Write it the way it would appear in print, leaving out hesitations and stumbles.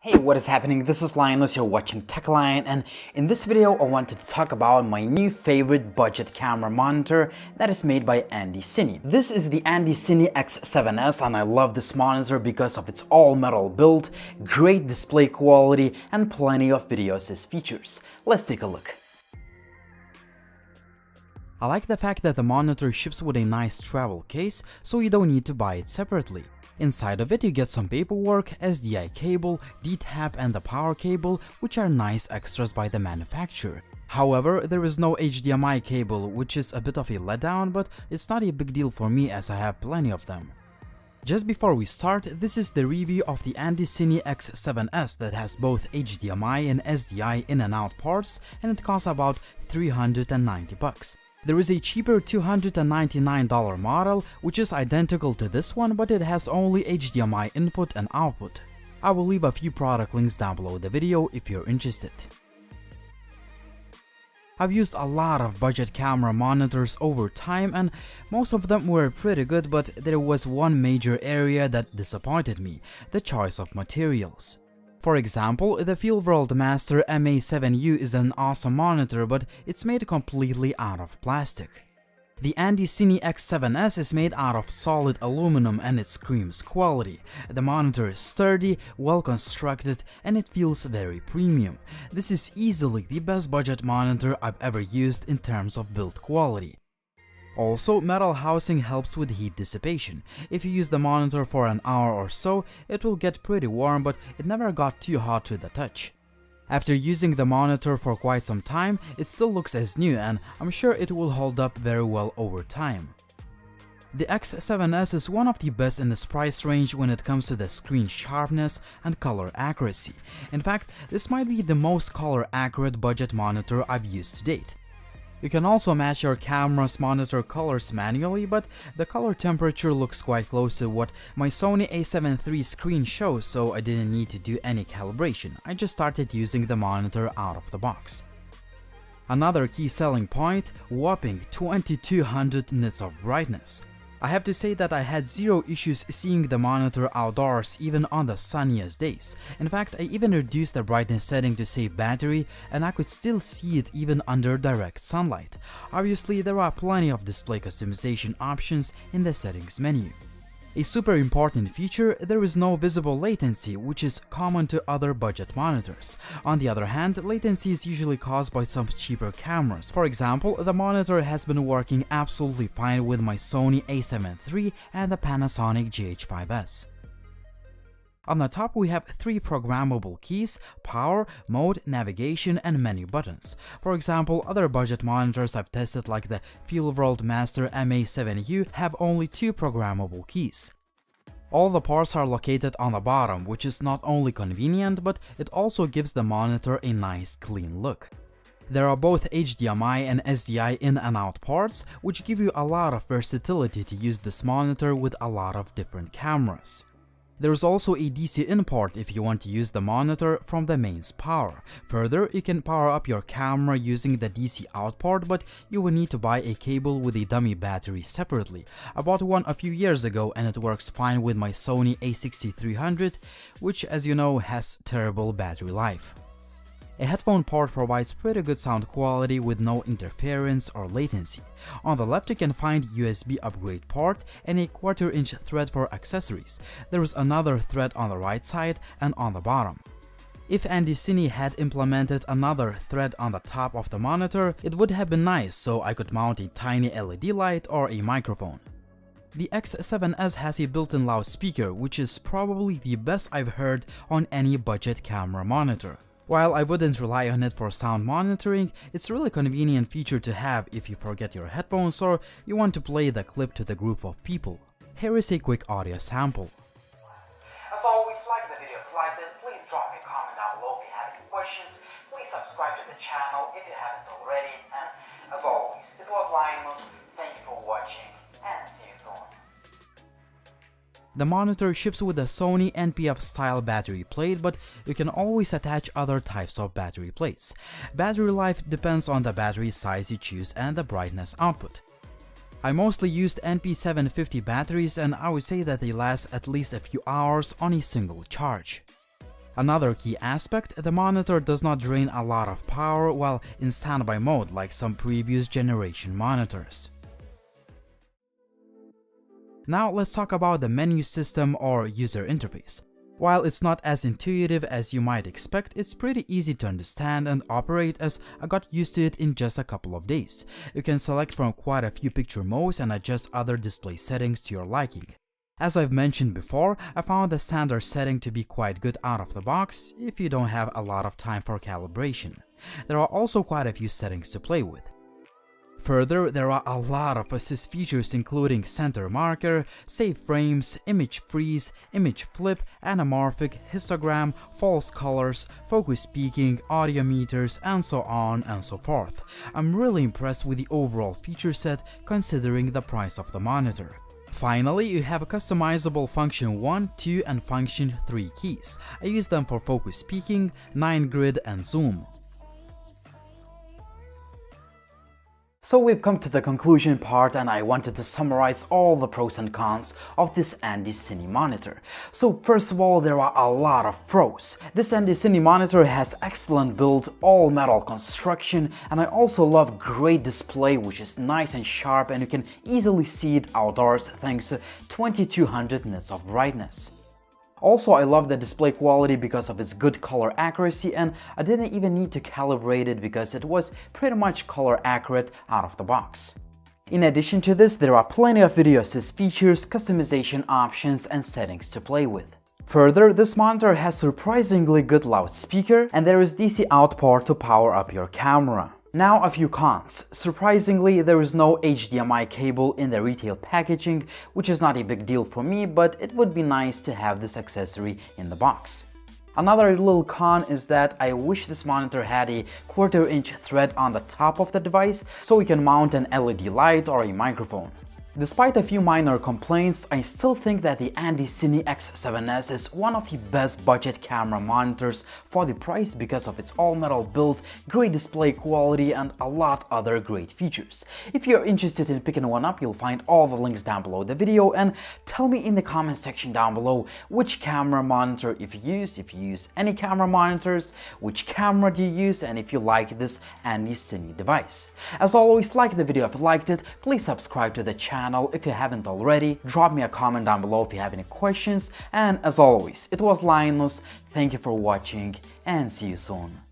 Hey, what is happening? This is Linus, you're watching Techline, and in this video I wanted to talk about my new favorite budget camera monitor that is made by Andycine. This is the Andycine X7S and I love this monitor because of its all-metal build, great display quality, and plenty of video assist features. Let's take a look. I like the fact that the monitor ships with a nice travel case, so you don't need to buy it separately. Inside of it you get some paperwork, SDI cable, D-tap and the power cable, which are nice extras by the manufacturer. However, there is no HDMI cable, which is a bit of a letdown, but it's not a big deal for me as I have plenty of them. Just before we start, this is the review of the Andycine X7S that has both HDMI and SDI in and out ports, and it costs about $390. There is a cheaper $299 model which is identical to this one, but it has only HDMI input and output. I will leave a few product links down below the video if you're interested. I've used a lot of budget camera monitors over time and most of them were pretty good, but there was one major area that disappointed me: the choice of materials. For example, the Fieldworld Master MA7U is an awesome monitor, but it's made completely out of plastic. The Andycine X7S is made out of solid aluminum and it screams quality. The monitor is sturdy, well constructed, and it feels very premium. This is easily the best budget monitor I've ever used in terms of build quality. Also, metal housing helps with heat dissipation. If you use the monitor for an hour or so, it will get pretty warm, but it never got too hot to the touch. After using the monitor for quite some time, it still looks as new and I'm sure it will hold up very well over time. The X7S is one of the best in this price range when it comes to the screen sharpness and color accuracy. In fact, this might be the most color accurate budget monitor I've used to date. You can also match your camera's monitor colors manually, but the color temperature looks quite close to what my Sony a7 III screen shows, so I didn't need to do any calibration. I just started using the monitor out of the box. Another key selling point: whopping 2200 nits of brightness. I have to say that I had zero issues seeing the monitor outdoors even on the sunniest days. In fact, I even reduced the brightness setting to save battery and I could still see it even under direct sunlight. Obviously, there are plenty of display customization options in the settings menu. A super important feature: there is no visible latency, which is common to other budget monitors. On the other hand, latency is usually caused by some cheaper cameras. For example, the monitor has been working absolutely fine with my Sony a7 III and the Panasonic GH5S. On the top we have 3 programmable keys: power, mode, navigation, and menu buttons. For example, other budget monitors I've tested like the Fieldworld Master MA7U have only 2 programmable keys. All the parts are located on the bottom, which is not only convenient, but it also gives the monitor a nice clean look. There are both HDMI and SDI in and out ports, which give you a lot of versatility to use this monitor with a lot of different cameras. There is also a DC in port if you want to use the monitor from the mains power. Further, you can power up your camera using the DC out port, but you will need to buy a cable with a dummy battery separately. I bought one a few years ago and it works fine with my Sony a6300, which, as you know, has terrible battery life. A headphone port provides pretty good sound quality with no interference or latency. On the left you can find USB upgrade port and a 1/4 inch thread for accessories. There is another thread on the right side and on the bottom. If Andycine had implemented another thread on the top of the monitor, it would have been nice, so I could mount a tiny LED light or a microphone. The X7S has a built-in loudspeaker, which is probably the best I've heard on any budget camera monitor. While I wouldn't rely on it for sound monitoring, it's a really convenient feature to have if you forget your headphones or you want to play the clip to the group of people. Here is a quick audio sample. As always, like the video if you liked it, please drop me a comment down below if you have any questions, please subscribe to the channel if you haven't already, and as always, it was Linus, thank you for watching, and see you soon. The monitor ships with a Sony NPF style battery plate, but you can always attach other types of battery plates. Battery life depends on the battery size you choose and the brightness output. I mostly used NP750 batteries and I would say that they last at least a few hours on a single charge. Another key aspect, the monitor does not drain a lot of power while in standby mode like some previous generation monitors. Now let's talk about the menu system or user interface. While it's not as intuitive as you might expect, it's pretty easy to understand and operate as I got used to it in just a couple of days. You can select from quite a few picture modes and adjust other display settings to your liking. As I've mentioned before, I found the standard setting to be quite good out of the box if you don't have a lot of time for calibration. There are also quite a few settings to play with. Further, there are a lot of assist features including center marker, save frames, image freeze, image flip, anamorphic, histogram, false colors, focus peaking, audio meters, and so on and so forth. I'm really impressed with the overall feature set considering the price of the monitor. Finally, you have a customizable function 1, 2, and function 3 keys. I use them for focus peaking, 9 grid, and zoom. So we've come to the conclusion part and I wanted to summarize all the pros and cons of this Andycine monitor. So first of all, there are a lot of pros. This Andycine monitor has excellent build, all metal construction, and I also love great display which is nice and sharp and you can easily see it outdoors thanks to 2200 nits of brightness. Also, I love the display quality because of its good color accuracy, and I didn't even need to calibrate it because it was pretty much color accurate out of the box. In addition to this, there are plenty of video assist features, customization options, and settings to play with. Further, this monitor has surprisingly good loudspeaker, and there is DC out port to power up your camera. Now a few cons. Surprisingly, there is no HDMI cable in the retail packaging, which is not a big deal for me, but it would be nice to have this accessory in the box. Another little con is that I wish this monitor had a 1/4 inch thread on the top of the device so we can mount an LED light or a microphone. Despite a few minor complaints, I still think that the Andycine X7S is one of the best budget camera monitors for the price because of its all-metal build, great display quality, and a lot other great features. If you're interested in picking one up, you'll find all the links down below the video, and tell me in the comment section down below which camera monitor if you use any camera monitors, which camera do you use, and if you like this Andycine device. As always, like the video if you liked it, please subscribe to the channel if you haven't already, drop me a comment down below if you have any questions, and as always, it was Linus, thank you for watching and see you soon.